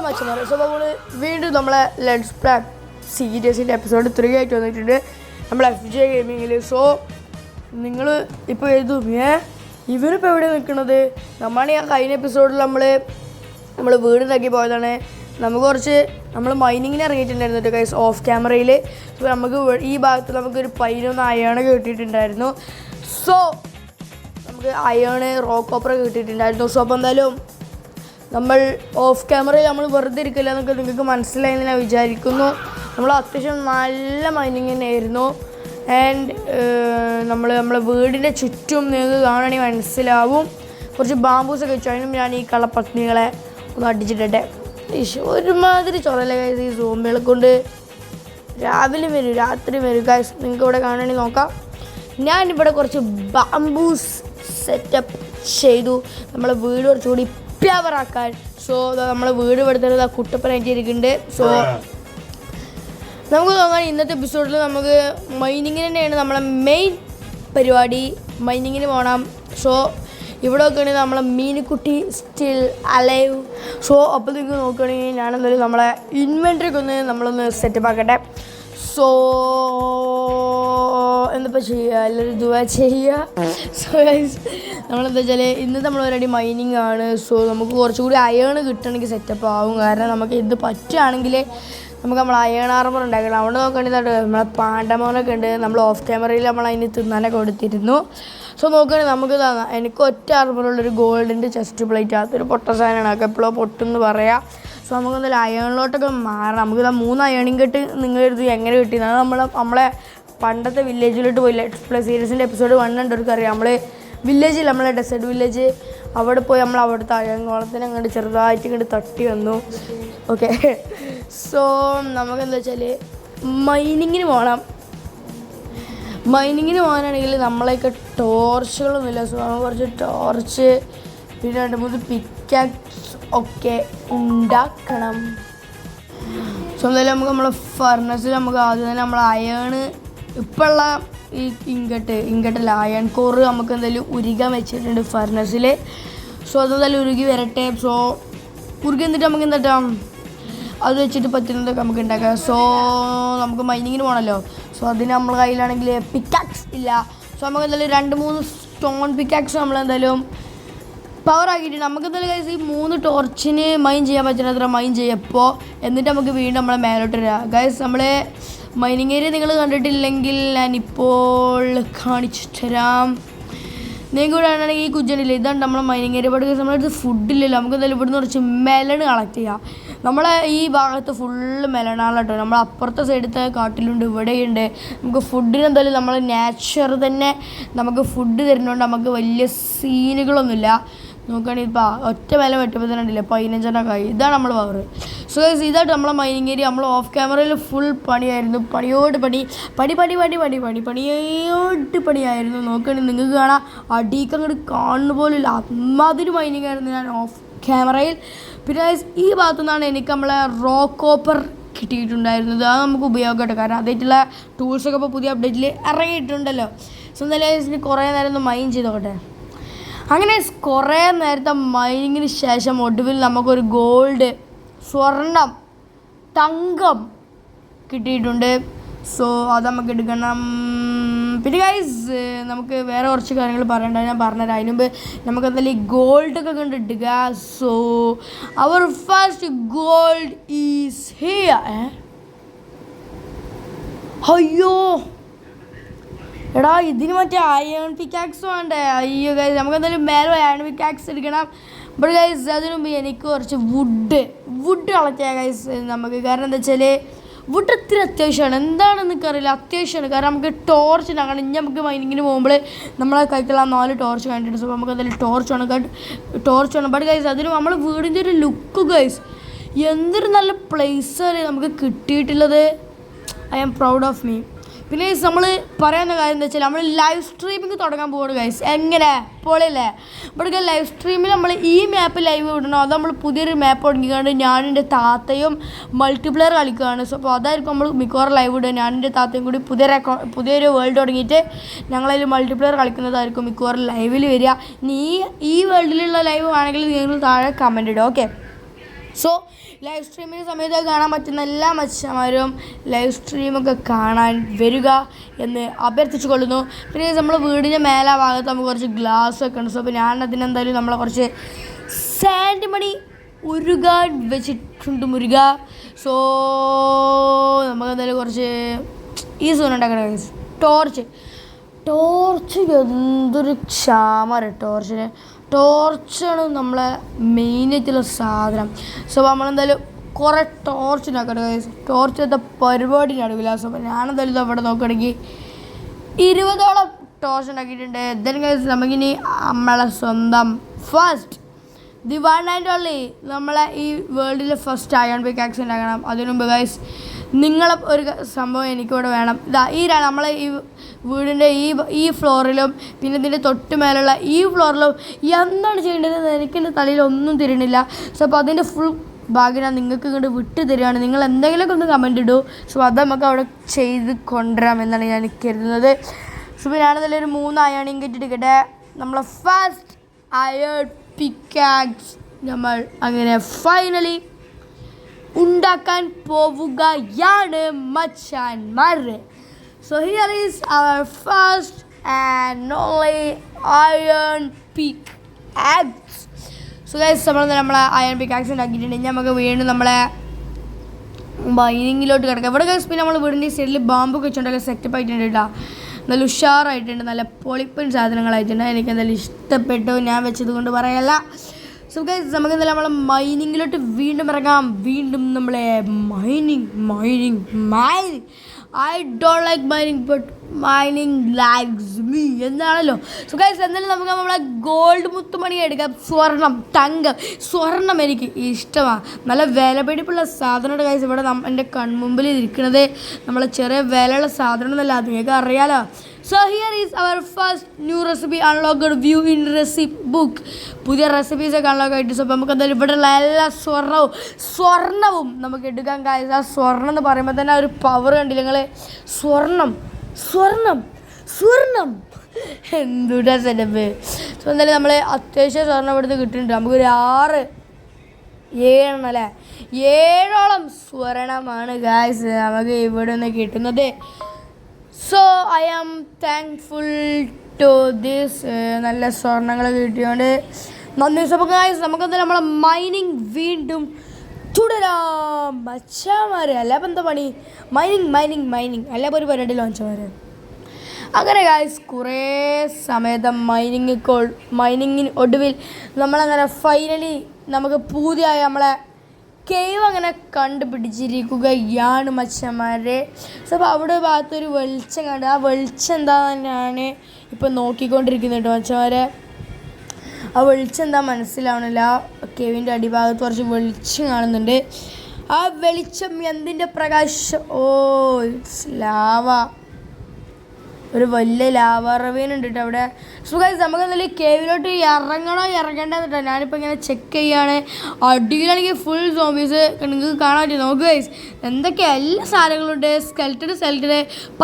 മച്ചന്മാരെ സോ നമ്മൾ വീണ്ടും നമ്മളെ ലെറ്റ്സ് പ്ലേ സീരീസിൻ്റെ എപ്പിസോഡ് 3 ആയിട്ട് വന്നിട്ടുണ്ട് നമ്മൾ FJ ഗെയിമിങ്ങിൽ. സോ നിങ്ങൾ ഇപ്പോൾ എഴുതും ഇവരിപ്പോൾ എവിടെ നിൽക്കുന്നത്? നമ്മളാണ് ഞാൻ കഴിഞ്ഞ എപ്പിസോഡിൽ നമ്മൾ വീട് തക്കി പോയതാണ്. നമ്മൾ മൈനിങ്ങിന് ഇറങ്ങിയിട്ടുണ്ടായിരുന്നു കേട്ടോ ഗൈസ്, ഓഫ് ക്യാമറയിൽ. സോ നമുക്ക് ഈ ഭാഗത്ത് നമുക്കൊരു 11 അയേൺ കിട്ടിയിട്ടുണ്ടായിരുന്നു. സോ നമുക്ക് അയേൺ റോക്ക് കോപ്പർ കിട്ടിയിട്ടുണ്ടായിരുന്നു. സോ അപ്പോൾ എന്തായാലും നമ്മൾ ഓഫ് ക്യാമറയിൽ നമ്മൾ വെറുതെ ഇരിക്കില്ല എന്നൊക്കെ നിങ്ങൾക്ക് മനസ്സിലായെന്ന് ഞാൻ വിചാരിക്കുന്നു. നമ്മൾ അത്യാവശ്യം നല്ല മൈനിങ് തന്നെയായിരുന്നു. ആൻഡ് നമ്മളെ വീടിൻ്റെ ചുറ്റും നിങ്ങൾക്ക് കാണണമെങ്കിൽ മനസ്സിലാവും കുറച്ച് ബാമ്പൂസൊക്കെ വെച്ചു. അതിനും ഞാൻ ഈ കള്ളപ്പത്നികളെ ഒന്ന് അടിച്ചിട്ടെ. ഒരുമാതിരി ചൊറല ഗൈസ് ഈ സോംബികളെ കൊണ്ട്. രാവിലെ വരും രാത്രി വരും ഗൈസ്, നിങ്ങൾക്ക് ഇവിടെ കാണണമെങ്കിൽ നോക്കാം. ഞാനിവിടെ കുറച്ച് ബാമ്പൂസ് സെറ്റപ്പ് ചെയ്തു നമ്മളെ വീട് കുറച്ചുകൂടി പ്യാവറാക്കാൻ. സോ നമ്മളെ വീട് എടുത്തത് കുട്ടപ്പനായിട്ട് ഇരിക്കുന്നുണ്ട്. സോ നമുക്ക് നോക്കാം ഇന്നത്തെ എപ്പിസോഡിൽ നമുക്ക് മൈനിങ്ങിന് തന്നെയാണ് നമ്മളെ മെയിൻ പരിപാടി. മൈനിങ്ങിന് പോകണം. സോ ഇവിടെ നോക്കുകയാണെങ്കിൽ നമ്മളെ മീനുക്കുട്ടി സ്റ്റിൽ അലൈവ്. സോ അപ്പോൾ നിങ്ങൾക്ക് നോക്കുകയാണെങ്കിൽ ഞാനെന്തായാലും നമ്മളെ ഇൻവെൻട്രിക്ക് നമ്മളൊന്ന് സെറ്റപ്പ് ആക്കട്ടെ. സോ എന്താ ചെയ്യുക, എല്ലാവരും ദുആ ചെയ്യുക. സോ നമ്മളെന്താ വെച്ചാൽ ഇന്നത്തെ നമ്മൾ ഓൾറെഡി മൈനിങ് ആണ്. സോ നമുക്ക് കുറച്ചുകൂടി അയേൺ കിട്ടണമെങ്കിൽ സെറ്റപ്പ് ആവും. കാരണം നമുക്ക് ഇത് പറ്റുകയാണെങ്കിൽ നമുക്ക് നമ്മൾ അയേൺ ആർമർ ഉണ്ടാക്കണം. അവിടെ നോക്കുകയാണെങ്കിൽ നമ്മളെ പാണ്ടമോനൊക്കെ ഉണ്ട്. നമ്മൾ ഓഫ് ക്യാമറയിൽ നമ്മൾ അതിന് തിന്നാനൊക്കെ കൊടുത്തിരുന്നു. സോ നോക്കുകയാണെങ്കിൽ നമുക്ക് എനിക്ക് ഒറ്റ ആർമറുള്ളൊരു ഗോൾഡിൻ്റെ ചെസ്റ്റ് പ്ലേറ്റ്, അതൊരു പൊട്ട സാധനമാണ്. അതൊക്കെ എപ്പോഴോ പൊട്ടെന്ന് പറയാം. സോ നമുക്ക് എന്തായാലും അയേണിലോട്ടൊക്കെ മാറാം. നമുക്ക് 3 അയേണിങ് കെട്ട് നിങ്ങളെടുത്ത് എങ്ങനെ കിട്ടിയത് അത് നമ്മളെ പണ്ടത്തെ വില്ലേജിലോട്ട് പോയി ലെറ്റ്സ് പ്ലേ സീരീസിൻ്റെ എപ്പിസോഡ് 1 കണ്ടവർക്ക് അറിയാം. നമ്മൾ വില്ലേജിൽ നമ്മളെ ഡെസേർട്ട് വില്ലേജ് അവിടെ പോയി നമ്മൾ അവിടുത്തെ അയങ്കോളത്തിന് അങ്ങോട്ട് ചെറുതായിട്ട് ഇങ്ങോട്ട് തട്ടി വന്നു. ഓക്കെ, സോ നമുക്കെന്താ വെച്ചാൽ മൈനിങ്ങിന് പോകണം. മൈനിങ്ങിന് പോകാനാണെങ്കിൽ നമ്മളെയൊക്കെ ടോർച്ചുകളൊന്നുമില്ല. സോ നമ്മൾ കുറച്ച് ടോർച്ച് പിന്നെ 2-3 പിക്കാക്സ് ഒക്കെ ഉണ്ടാക്കണം. സോ എന്തായാലും നമുക്ക് നമ്മളെ ഫർണസിൽ നമുക്ക് ആദ്യം തന്നെ നമ്മൾ അയേൺ ഇപ്പോഴുള്ള ഈ ഇങ്കട്ടല്ല അയൺ കോറ് നമുക്ക് എന്തായാലും ഉരുകാൻ വെച്ചിട്ടുണ്ട് ഫർണസിൽ. സോ അതെന്തായാലും ഉരുകി വരട്ടെ. സോ ഉരുകി എന്നിട്ട് നമുക്ക് എന്താ അത് വെച്ചിട്ട് പറ്റുന്നതൊക്കെ നമുക്ക് ഉണ്ടാക്കാം. സോ നമുക്ക് മൈനിങ്ങിന് പോകണമല്ലോ. സോ അതിന് നമ്മളെ കയ്യിലാണെങ്കിൽ പിക്കാക്സ് ഇല്ല. സോ നമുക്ക് എന്തായാലും 2-3 സ്റ്റോൺ പിക്കാക്സ് നമ്മളെന്തായാലും പവർ ആക്കിയിട്ടുണ്ട്. നമുക്ക് എന്തായാലും ഗൈസ് ഈ 3 ടോർച്ചിന് മൈൻ ചെയ്യാൻ പറ്റുന്നത്ര മൈൻ ചെയ്യപ്പോൾ എന്നിട്ട് നമുക്ക് വീണ്ടും നമ്മളെ മേലോട്ട് വരിക. ഗൈസ് നമ്മളെ മൈനിങ് ഏരിയ നിങ്ങൾ കണ്ടിട്ടില്ലെങ്കിൽ ഞാനിപ്പോൾ കാണിച്ചു തരാം. നിങ്ങൾക്ക് ഇവിടെ ആണെങ്കിൽ ഈ കുജ്ജനില്ല, ഇതാണ് നമ്മളെ മൈനിങ് ഏരിയ. ബട്ട് നമ്മളടുത്ത് ഫുഡില്ലല്ലോ. നമുക്ക് എന്തായാലും ഇവിടുന്ന് കുറച്ച് മെലൺ കളക്ട് ചെയ്യാം. നമ്മളെ ഈ ഭാഗത്ത് ഫുള്ള് മെലണാണ് കേട്ടോ. നമ്മൾ അപ്പുറത്തെ സൈഡത്തെ കാട്ടിലുണ്ട്, ഇവിടെയുണ്ട്. നമുക്ക് ഫുഡിന് എന്തായാലും നമ്മൾ നേച്ചർ തന്നെ നമുക്ക് ഫുഡ് തരുന്നതുകൊണ്ട് നമുക്ക് വലിയ സീനുകളൊന്നുമില്ല. നോക്കുകയാണെങ്കിൽ ഇപ്പോൾ ഒറ്റ വില വെട്ടുമ്പോൾ തന്നെ ഉണ്ടല്ലേ 15 ആയി. ഇതാണ് നമ്മൾ പവർ. സോ ഇതായിട്ട് നമ്മളെ മൈനിങ് ഏരിയ നമ്മൾ ഓഫ് ക്യാമറയിൽ ഫുൾ പണിയായിരുന്നു. പണിയോട് പണിയായിരുന്നു. നോക്കുകയാണെങ്കിൽ നിങ്ങൾക്ക് കാണാം അടിക്ക് അങ്ങോട്ട് കാണുന്ന പോലും ഇല്ല, അമ്മാതിരി മൈനിങ് ആയിരുന്നു ഞാൻ ഓഫ് ക്യാമറയിൽ. പിന്നെ ഈ ഭാഗത്തു നിന്നാണ് എനിക്ക് നമ്മളെ റോക്ക് കോപ്പർ കിട്ടിയിട്ടുണ്ടായിരുന്നത്. അത് നമുക്ക് ഉപയോഗമായിട്ട്, കാരണം അതായിട്ടുള്ള ടൂൾസൊക്കെ ഇപ്പോൾ പുതിയ അപ്ഡേറ്റിൽ ഇറങ്ങിയിട്ടുണ്ടല്ലോ. സോ എന്തായാലും കുറേ നേരം ഒന്ന് മൈൻ ചെയ്തോട്ടെ. അങ്ങനെ കുറേ നേരത്തെ മൈനിങ്ങിന് ശേഷം ഒടുവിൽ നമുക്കൊരു ഗോൾഡ്, സ്വർണം, തങ്കം കിട്ടിയിട്ടുണ്ട്. സോ അത് നമുക്ക് എടുക്കണം. പിന്നെ ഗൈസ് നമുക്ക് വേറെ കുറച്ച് കാര്യങ്ങൾ പറയണ്ട, ഞാൻ പറഞ്ഞുതരാം. അതിന് മുമ്പ് നമുക്ക് എന്തായാലും ഈ ഗോൾഡൊക്കെ കണ്ടിട്ടുക. So our first gold is here. അയ്യോ എടാ, ഇതിന് മറ്റേ അയൺ പിക്കാക്സ് വേണ്ടേ? അയ്യോ ഗൈസ് നമുക്ക് എന്തായാലും മേലെ അയൺ പിക്കാക്സ് എടുക്കണം. ബട്ട് ഗൈസ് അതിനു മുമ്പ് എനിക്ക് കുറച്ച് വുഡ് കളക്ട് ചെയ്യാം ഗൈസ് നമുക്ക്. കാരണം എന്താ വെച്ചാൽ വുഡ് ഒത്തിരി അത്യാവശ്യമാണ്. എന്താണെന്ന് എനിക്കറിയില്ല, അത്യാവശ്യമാണ്. കാരണം നമുക്ക് ടോർച്ച് ഉണ്ടാക്കണം. ഇനി നമുക്ക് മൈനിങ്ങിന് പോകുമ്പോൾ നമ്മളെ കൈക്കുള്ള 4 ടോർച്ച് കണ്ടിട്ടുണ്ട്. സോ നമുക്ക് എന്തായാലും ടോർച്ച് വേണം. ബട്ട് ഗൈസ് അതിന് നമ്മൾ വീടിൻ്റെ ഒരു ലുക്ക് ഗൈസ് എന്തൊരു നല്ല പ്ലേസാണ് നമുക്ക് കിട്ടിയിട്ടുള്ളത്. I am proud of me. പിന്നെ നമ്മൾ പറയുന്ന കാര്യം എന്താ വെച്ചാൽ നമ്മൾ ലൈവ് സ്ട്രീമിങ് തുടങ്ങാൻ പോവുകയാണ് ഗൈസ്. എങ്ങനെ പൊളിയല്ലേ? ഇവിടെ ലൈവ് സ്ട്രീമിൽ നമ്മൾ ഈ മാപ്പ് ലൈവ് വിടണോ അത് നമ്മൾ പുതിയൊരു മാപ്പ് തുടങ്ങിക്കൊണ്ട് ഞാനും എൻ്റെ താത്തയും മൾട്ടിപ്ലെയർ കളിക്കുകയാണ്. സോ അപ്പോൾ അതായിരിക്കും നമ്മൾ മിക്കവാറും ലൈവ് ഇടുക. ഞാനും എൻ്റെ താത്തയും കൂടി പുതിയൊരു വേൾഡ് തുടങ്ങിയിട്ട് ഞങ്ങളതിൽ മൾട്ടിപ്ലെയർ കളിക്കുന്നതായിരിക്കും മിക്കവാറും ലൈവിൽ വരിക. ഇനി ഈ വേൾഡിലുള്ള ലൈവ് ആണെങ്കിൽ നിങ്ങൾ താഴെ കമൻറ്റ് ഇടുക. ഓക്കെ, സോ ലൈവ് സ്ട്രീമിൻ്റെ സമയത്ത് കാണാൻ പറ്റുന്ന എല്ലാ മച്ചന്മാരും ലൈവ് സ്ട്രീമൊക്കെ കാണാൻ വരിക എന്ന് അഭ്യർത്ഥിച്ചു കൊള്ളുന്നു. പിന്നെ നമ്മൾ വീടിൻ്റെ മേലെ ഭാഗത്ത് നമുക്ക് കുറച്ച് ഗ്ലാസ് ഒക്കെ ഉണ്ട്. സോ അപ്പോൾ ഞാൻ അതിനെന്തായാലും നമ്മളെ കുറച്ച് സാൻഡ് മണി ഉരുകാൻ വെച്ചിട്ടുണ്ട് മുരുക. സോ നമുക്കെന്തായാലും കുറച്ച് ഈ സോൺ ഉണ്ടാക്കണം. ടോർച്ച് എന്തൊരു ക്ഷാമമാണ് ടോർച്ചാണ് നമ്മളെ മെയിനായിട്ടുള്ള സാധനം. സോ നമ്മളെന്തായാലും കുറേ ടോർച്ച് ഉണ്ടാക്കണം. ടോർച്ചത്തെ പരിപാടി നടക്കില്ല. സോ അപ്പോൾ ഞാനെന്തായാലും അവിടെ നോക്കുകയാണെങ്കിൽ 20ഓളം ടോർച്ച് ഉണ്ടാക്കിയിട്ടുണ്ട്. എന്തായാലും നമുക്കിനി നമ്മളെ സ്വന്തം first the one and only നമ്മളെ ഈ വേൾഡിലെ ഫസ്റ്റ് അയൺ പിക്കാക്സ് ഉണ്ടാക്കണം. അതിനു മുമ്പ് ഗൈസ് നിങ്ങളെ ഒരു സംഭവം എനിക്കിവിടെ വേണം. നമ്മളെ ഈ വീടിൻ്റെ ഈ ഫ്ലോറിലും പിന്നെ ഇതിൻ്റെ തൊട്ട് മേലുള്ള ഈ ഫ്ലോറിലും എന്താണ് ചെയ്യേണ്ടതെന്ന് എനിക്കെൻ്റെ തലയിൽ ഒന്നും തിരിയണില്ല. സോ അപ്പോൾ അതിൻ്റെ ഫുൾ ഭാഗ്യം ഞാൻ നിങ്ങൾക്ക് ഇങ്ങോട്ട് വിട്ടു തരികയാണ്. നിങ്ങൾ എന്തെങ്കിലുമൊക്കെ ഒന്ന് കമൻറ്റ് ഇടൂ. സോ അത് നമുക്ക് അവിടെ ചെയ്ത് കൊണ്ടുവരാം എന്നാണ് ഞാൻ കരുതുന്നത്. സോ ഞാനതിലൊരു 3 അയൺ ഇങ്കറ്റ് എടുക്കട്ടെ. നമ്മളെ ഫസ്റ്റ് അയൺ പിക്കാക്സ് നമ്മൾ അങ്ങനെ ഫൈനലി ഉണ്ടാക്കാൻ പോവുകയാണ് മച്ചാന്മാർ. So here is our first and only iron pickaxe. So guys നമ്മളെ അയൺ പിക്കാക്സ് ഉണ്ടാക്കിയിട്ടുണ്ട്. ഇനി നമുക്ക് വീണ്ടും നമ്മളെ മൈനിങ്ങിലോട്ട് കിടക്കാം. ഇവിടെ ഗൈസ് പിന്നെ നമ്മൾ വീടിൻ്റെ സൈഡിൽ ബാമ്പൊക്കെ വെച്ചിട്ടുണ്ടല്ലോ സെറ്റപ്പ് ആയിട്ടുണ്ട് കേട്ടോ. നല്ല ഉഷാറായിട്ടുണ്ട്. നല്ല പൊളിപ്പൻ സാധനങ്ങളായിട്ടുണ്ട്. എനിക്ക് എന്തായാലും ഇഷ്ടപ്പെട്ടു. ഞാൻ വെച്ചത് കൊണ്ട് പറയല്ല. സോ ഗൈസ് നമുക്ക് എന്തായാലും നമ്മളെ മൈനിങ്ങിലോട്ട് വീണ്ടും ഇറങ്ങാം. വീണ്ടും നമ്മളെ mining I don't like mining but mining likes me എന്നാണല്ലോ. സോ ഗൈസ് എന്തായാലും നമുക്ക് നമ്മളെ ഗോൾഡ് മുത്തുമണി എടുക്കാം. സ്വർണം എനിക്ക് ഇഷ്ടമാണ്. നല്ല വിലപിടിപ്പുള്ള സാധനമുണ്ട് ഗൈസ്. ഇവിടെ എൻ്റെ കൺമുമ്പിൽ ഇരിക്കുന്നത് നമ്മളെ ചെറിയ വിലയുള്ള സാധനം എന്നല്ല, അത് നിങ്ങൾക്ക് അറിയാലോ. So here is our first new recipe unlocked view in recipe book. പുതിയ റെസിപ്പീസൊക്കെ അൺലോക്ക് ആയിട്ട്. സോ അപ്പോൾ നമുക്ക് എന്തായാലും ഇവിടെയുള്ള എല്ലാ സ്വർണവും നമുക്ക് എടുക്കാൻ ഗൈസ്. ആ സ്വർണ്ണം എന്ന് പറയുമ്പോൾ തന്നെ ഒരു പവർ കണ്ടില്ല നിങ്ങൾ. സ്വർണം എന്തുട്ടാ സെറ്റപ്പ്. സോ എന്തായാലും നമ്മൾ അത്യാവശ്യം സ്വർണ്ണം ഇവിടുന്ന് കിട്ടുന്നുണ്ട്. നമുക്കൊരു 7 അല്ലേ 7ഓളം സ്വർണമാണ് ഗൈസ് നമുക്ക് ഇവിടെ നിന്ന് കിട്ടുന്നത്. So I am thankful to this. നല്ല സ്വർണ്ണങ്ങൾ കിട്ടിയോണ്ട് നന്ദി. സോ ഗൈസ് നമുക്കെന്തായാലും നമ്മളെ മൈനിങ് വീണ്ടും തുടരാം മച്ചാമാരെ. അല്ല അപ്പം എന്താ പണി മൈനിങ് അല്ല ഒരു പരിപാടി ലോഞ്ചമാര്. അങ്ങനെ ഗൈസ് കുറേ സമയത്തെ മൈനിങ്ങിന് ഒടുവിൽ നമ്മളങ്ങനെ ഫൈനലി നമുക്ക് പുതിയ നമ്മളെ കേവ് അങ്ങനെ കണ്ടുപിടിച്ചിരിക്കുകയാണ് മച്ചന്മാരെ. സോ അപ്പോൾ അവിടെ ഭാഗത്തൊരു വെളിച്ചം കണ്ട് ആ വെളിച്ചം എന്താണെന്നാണ് ഇപ്പം നോക്കിക്കൊണ്ടിരിക്കുന്നത് കേട്ടോ മച്ചന്മാരെ. ആ വെളിച്ചം എന്താ മനസ്സിലാവണില്ല. കേവിൻ്റെ അടിഭാഗത്ത് കുറച്ച് വെളിച്ചം കാണുന്നുണ്ട്. ആ വെളിച്ചം എന്തിൻ്റെ പ്രകാശം? Oh it's lava. ഒരു വലിയ ലാവ റവീനുണ്ട് കേട്ടോ അവിടെ. സോ ഗൈസ് നമുക്ക് എന്തായാലും കേവിലോട്ട് ഇറങ്ങേണ്ടതെന്നിട്ടോ ഞാനിപ്പോൾ ഇങ്ങനെ ചെക്ക് ചെയ്യാണ്. അടിയിലാണെങ്കിൽ ഫുൾ സോംബീസ് നിങ്ങൾക്ക് കാണാൻ പറ്റും. നോക്ക് ഗൈസ് എന്തൊക്കെ എല്ലാ സാധനങ്ങളുണ്ട്. Skeleton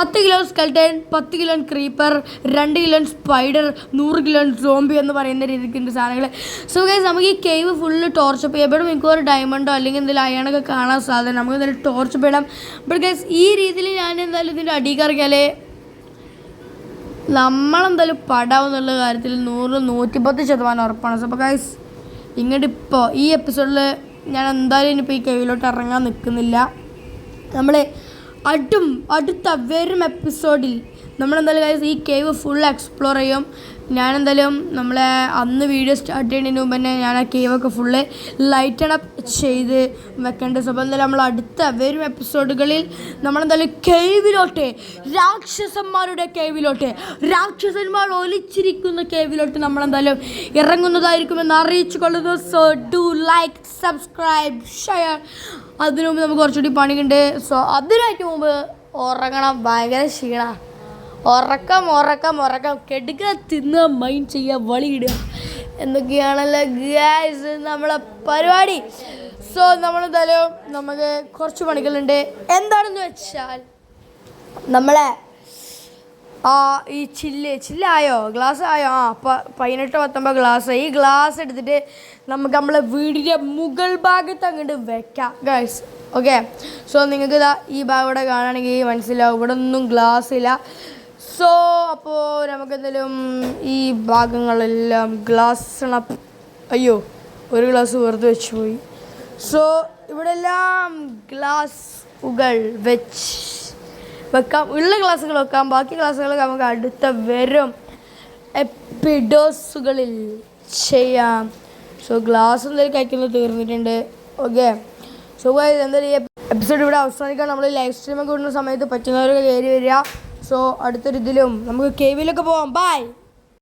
10 kilo skeleton, 10 kilo creeper, 2 kilo spider, 100 kilo zombie എന്ന് പറയുന്ന രീതിക്കുണ്ട് സാധനങ്ങൾ. സോ ഗൈസ് നമുക്ക് ഈ കേവ് ഫുള്ള് ടോർച്ചപ്പ് ചെയ്യാം. എവിടെ മിക്കവാറും ഡയമണ്ടോ അല്ലെങ്കിൽ എന്തെങ്കിലും അയണൊക്കെ കാണാൻ സാധനം നമുക്ക് എന്തായാലും ടോർച്ചപ്പ് ചെയ്യണം. ബട്ട് ഗൈസ് ഈ രീതിയിൽ ഞാൻ എന്തായാലും ഇതിൻ്റെ അടിയിൽ ഇറങ്ങിയാലേ നമ്മളെന്തായാലും പടാവും എന്നുള്ള കാര്യത്തിൽ 100-110% ഉറപ്പാണ്. സോ അപ്പോൾ ഗൈസ് ഇങ്ങോട്ട് ഇപ്പോൾ ഈ എപ്പിസോഡിൽ ഞാൻ എന്തായാലും ഇനിയിപ്പോൾ ഈ കേവിലോട്ട് ഇറങ്ങാൻ നിൽക്കുന്നില്ല. നമ്മൾ അടുത്ത വരും എപ്പിസോഡിൽ നമ്മളെന്തായാലും ഗൈസ് ഈ കേവ് ഫുൾ എക്സ്പ്ലോർ ചെയ്യും. ഞാനെന്തായാലും നമ്മളെ അന്ന് വീഡിയോ സ്റ്റാർട്ട് ചെയ്യുന്നതിന് മുമ്പ് തന്നെ ഞാൻ ആ കേവൊക്കെ ഫുള്ള് ലൈറ്റൺ അപ്പ് ചെയ്ത് വെക്കേണ്ടത്. അപ്പോൾ എന്തായാലും നമ്മൾ അടുത്ത വരും എപ്പിസോഡുകളിൽ നമ്മളെന്തായാലും കേവിലോട്ട് രാക്ഷസന്മാർ ഒലിച്ചിരിക്കുന്ന കേവിലോട്ട് നമ്മളെന്തായാലും ഇറങ്ങുന്നതായിരിക്കുമെന്ന് അറിയിച്ചു കൊള്ളുന്നു. So do like, subscribe, share. അതിനു മുമ്പ് നമുക്ക് കുറച്ചുകൂടി പണിയുണ്ട്. സോ അതിനായിട്ട് മുമ്പ് ഉറങ്ങണം. ഭയങ്കര ക്ഷീണ. ഉറക്കം കെടുക്കുക, തിന്നുക, മൈൻഡ് ചെയ്യുക, വളിയിടുക എന്നൊക്കെയാണല്ലോ ഗൈസ് നമ്മളെ പരിപാടി. സോ നമ്മളെന്തായാലും നമുക്ക് കുറച്ച് പണികളുണ്ട്. എന്താണെന്ന് വെച്ചാൽ നമ്മളെ ഈ ചില്ലായോ ഗ്ലാസ് ആയോ 18-19 ഗ്ലാസ്. ഈ ഗ്ലാസ് എടുത്തിട്ട് നമുക്ക് നമ്മളെ വീടിൻ്റെ മുകൾ ഭാഗത്ത് അങ്ങോട്ട് വെക്കാം ഗൈസ്. ഓക്കെ, സോ നിങ്ങൾക്ക് ഇതാ ഈ ഭാഗം ഇവിടെ കാണുകയാണെങ്കിൽ മനസ്സിലാവും, ഇവിടെ ഒന്നും ഗ്ലാസ് ഇല്ല. സോ അപ്പോൾ നമുക്ക് എന്തെങ്കിലും ഈ ഭാഗങ്ങളെല്ലാം ഗ്ലാസ്. അയ്യോ, ഒരു ഗ്ലാസ് വെറുതെ വെച്ച് പോയി. സോ ഇവിടെ എല്ലാം ഗ്ലാസുകൾ വെക്കാം, ഉള്ള ക്ലാസ്സുകൾ വെക്കാം. ബാക്കി ക്ലാസ്സുകൾ നമുക്ക് അടുത്ത വരും എപ്പിഡോസുകളിൽ ചെയ്യാം. സോ ഗ്ലാസ് എന്തായാലും കഴിക്കുന്നത് തീർന്നിട്ടുണ്ട്. ഓക്കെ, സോ എന്തായാലും ഈ എപ്പിസോഡ് ഇവിടെ അവസാനിക്കാൻ നമ്മൾ ലൈവ് സ്ട്രീമൊക്കെ കൂടുന്ന സമയത്ത് പറ്റുന്നവരൊക്കെ കയറി വരിക. സോ അടുത്തൊരു ഇതിലും നമുക്ക് കേവിലൊക്കെ പോവാം. ബൈ.